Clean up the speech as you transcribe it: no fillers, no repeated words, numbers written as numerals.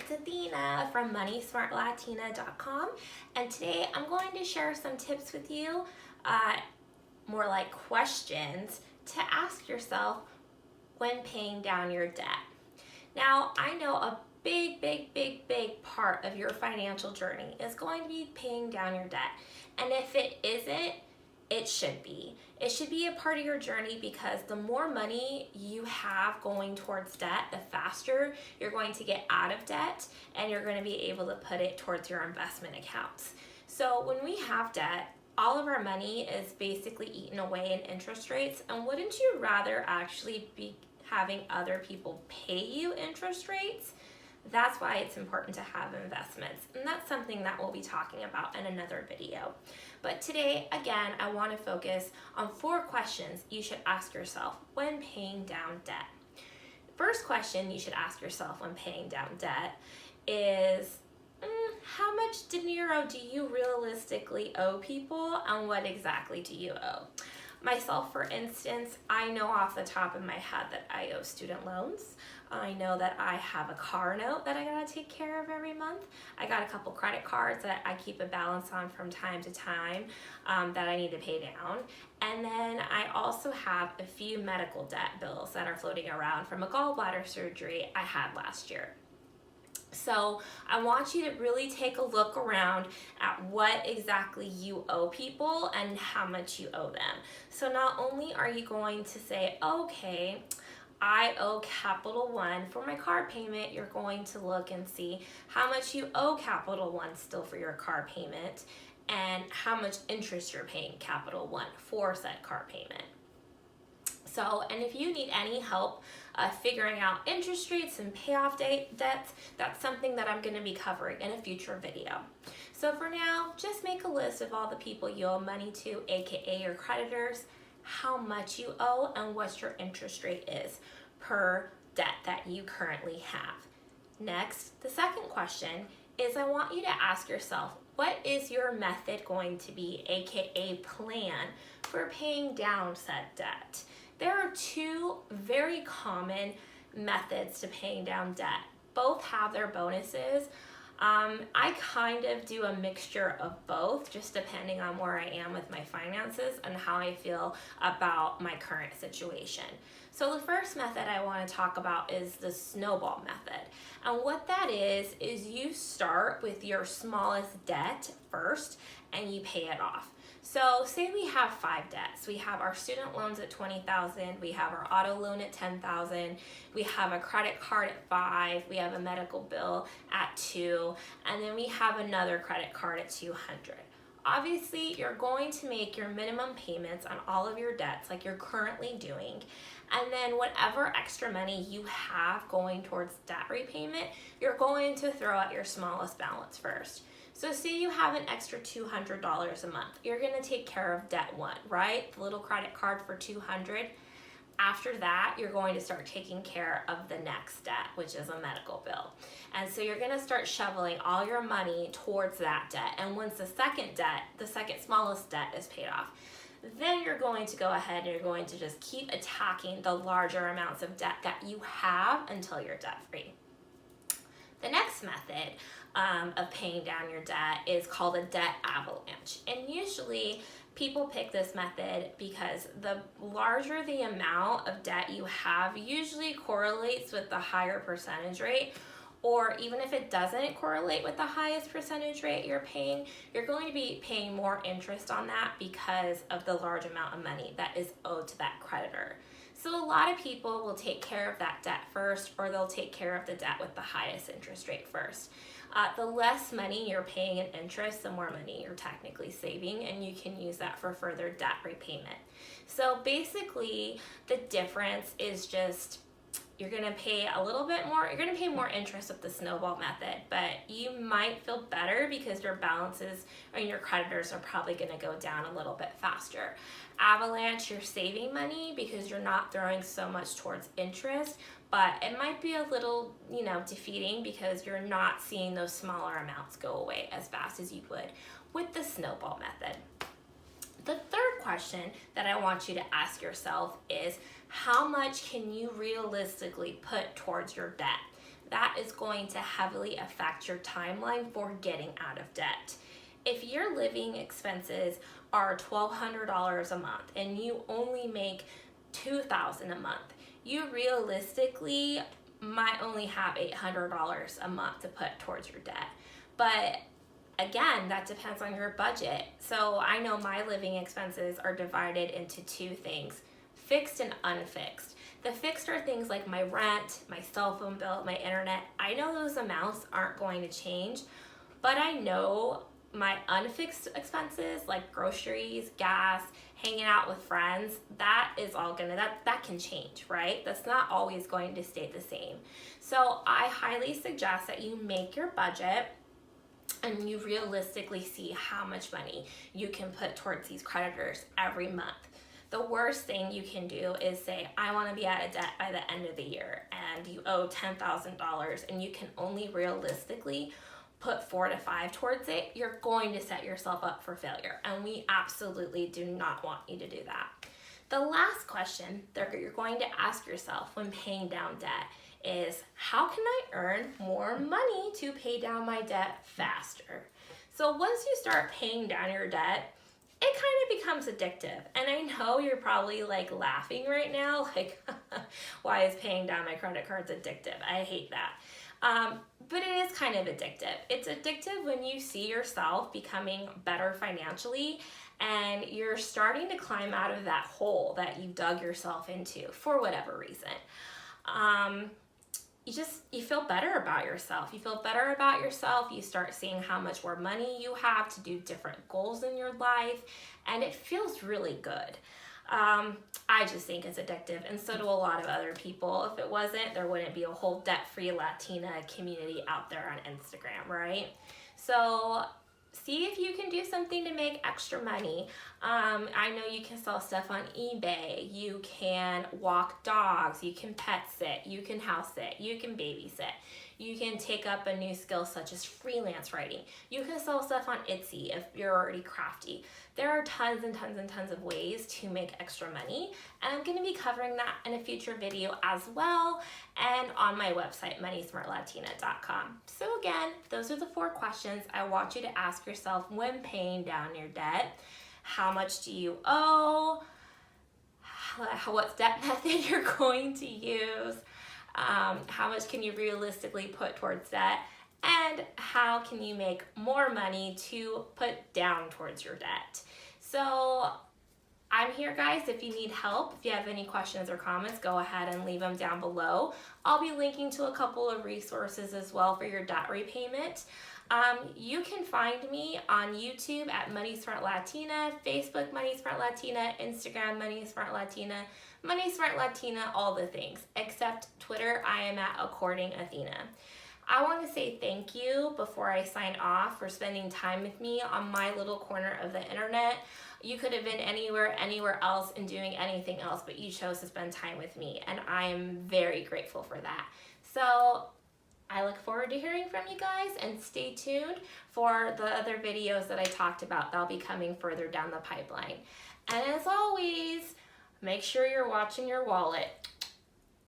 it's Athena from MoneySmartLatina.com, and today I'm going to share some tips with you, more like questions to ask yourself when paying down your debt. Now, I know a big part of your financial journey is going to be paying down your debt, and if it isn't, it should be. It should be a part of your journey because the more money you have going towards debt, the faster you're going to get out of debt and you're going to be able to put it towards your investment accounts. So when we have debt, all of our money is basically eaten away in interest rates, and wouldn't you rather actually be having other people pay you interest rates? That's why it's important to have investments, and that's something that we'll be talking about in another video. But today, again, I want to focus on 4 questions you should ask yourself when paying down debt. First question you should ask yourself when paying down debt is, how much dinero do you realistically owe people, and what exactly do you owe? Myself, for instance, I know off the top of my head that I owe student loans. I know that I have a car note that I gotta take care of every month. I got a couple credit cards that I keep a balance on from time to time that I need to pay down. And then I also have a few medical debt bills that are floating around from a gallbladder surgery I had last year. So I want you to really take a look around at what exactly you owe people and how much you owe them. So not only are you going to say, okay, I owe Capital One for my car payment, you're going to look and see how much you owe Capital One still for your car payment and how much interest you're paying Capital One for said car payment. So, and if you need any help figuring out interest rates and payoff debts, that's something that I'm going to be covering in a future video. So for now, just make a list of all the people you owe money to, aka your creditors, how much you owe, and what your interest rate is per debt that you currently have. Next, the second question is I want you to ask yourself, what is your method going to be, aka plan, for paying down said debt? There are 2 very common methods to paying down debt. Both have their bonuses. I kind of do a mixture of both, just depending on where I am with my finances and how I feel about my current situation. So the first method I want to talk about is the snowball method. And what that is you start with your smallest debt first and you pay it off. So say we have 5 debts. We have our student loans at $20,000, we have our auto loan at $10,000, we have a credit card at $5,000, we have a medical bill at $2,000, and then we have another credit card at $200. Obviously, you're going to make your minimum payments on all of your debts like you're currently doing, and then whatever extra money you have going towards debt repayment, you're going to throw at your smallest balance first. So say you have an extra $200 a month. You're gonna take care of debt 1, right? The little credit card for $200. After that, you're going to start taking care of the next debt, which is a medical bill. And so you're gonna start shoveling all your money towards that debt. And once the second debt, the second smallest debt is paid off, then you're going to go ahead and you're going to just keep attacking the larger amounts of debt that you have until you're debt free. The next method of paying down your debt is called a debt avalanche. And usually people pick this method because the larger the amount of debt you have usually correlates with the higher percentage rate, or even if it doesn't correlate with the highest percentage rate you're paying, you're going to be paying more interest on that because of the large amount of money that is owed to that creditor. So a lot of people will take care of that debt first, or they'll take care of the debt with the highest interest rate first. The less money you're paying in interest, the more money you're technically saving, and you can use that for further debt repayment. So basically, the difference is just you're gonna pay a little bit more, you're gonna pay more interest with the snowball method, but you might feel better because your balances and your creditors are probably gonna go down a little bit faster. Avalanche, you're saving money because you're not throwing so much towards interest, but it might be a little, defeating because you're not seeing those smaller amounts go away as fast as you would with the snowball method. The third question that I want you to ask yourself is, how much can you realistically put towards your debt? that is going to heavily affect your timeline for getting out of debt. If your living expenses are $1,200 a month and you only make $2,000 a month, you realistically might only have $800 a month to put towards your debt. But again, that depends on your budget. So I know my living expenses are divided into two things: fixed and unfixed. The fixed are things like my rent, my cell phone bill, my internet. I know those amounts aren't going to change, but I know my unfixed expenses like groceries, gas, hanging out with friends, that is all that can change, right? That's not always going to stay the same. So I highly suggest that you make your budget and you realistically see how much money you can put towards these creditors every month. The worst thing you can do is say, I want to be out of debt by the end of the year, and you owe $10,000 and you can only realistically put 4 to 5 towards it. You're going to set yourself up for failure, and we absolutely do not want you to do that. The last question that you're going to ask yourself when paying down debt is, how can I earn more money to pay down my debt faster? So once you start paying down your debt, it kind of becomes addictive. And I know you're probably like laughing right now, like, why is paying down my credit cards addictive? I hate that. But it is kind of addictive. It's addictive when you see yourself becoming better financially and you're starting to climb out of that hole that you dug yourself into for whatever reason. You feel better about yourself. You feel better about yourself. You start seeing how much more money you have to do different goals in your life, and it feels really good. I just think it's addictive, and so do a lot of other people. If it wasn't, there wouldn't be a whole debt-free Latina community out there on Instagram, right? So see if you can do something to make extra money. I know you can sell stuff on eBay. You can walk dogs. You can pet sit. You can house sit. You can babysit. You can take up a new skill such as freelance writing. You can sell stuff on Etsy if you're already crafty. There are tons and tons and tons of ways to make extra money, and I'm going to be covering that in a future video as well, and on my website, moneysmartlatina.com. So again, those are the 4 questions I want you to ask yourself when paying down your debt. How much do you owe? What debt method you're going to use? How much can you realistically put towards debt? And how can you make more money to put down towards your debt? So I'm here, guys. If you need help, if you have any questions or comments, go ahead and leave them down below. I'll be linking to a couple of resources as well for your debt repayment. You can find me on YouTube at Money Smart Latina, Facebook Money Smart Latina, Instagram Money Smart Latina, Money Smart Latina, all the things, except Twitter, I am at According Athena. I want to say thank you before I sign off for spending time with me on my little corner of the internet. You could have been anywhere else and doing anything else, but you chose to spend time with me, and I am very grateful for that. So I look forward to hearing from you guys, and stay tuned for the other videos that I talked about. They'll be coming further down the pipeline. And as always, make sure you're watching your wallet.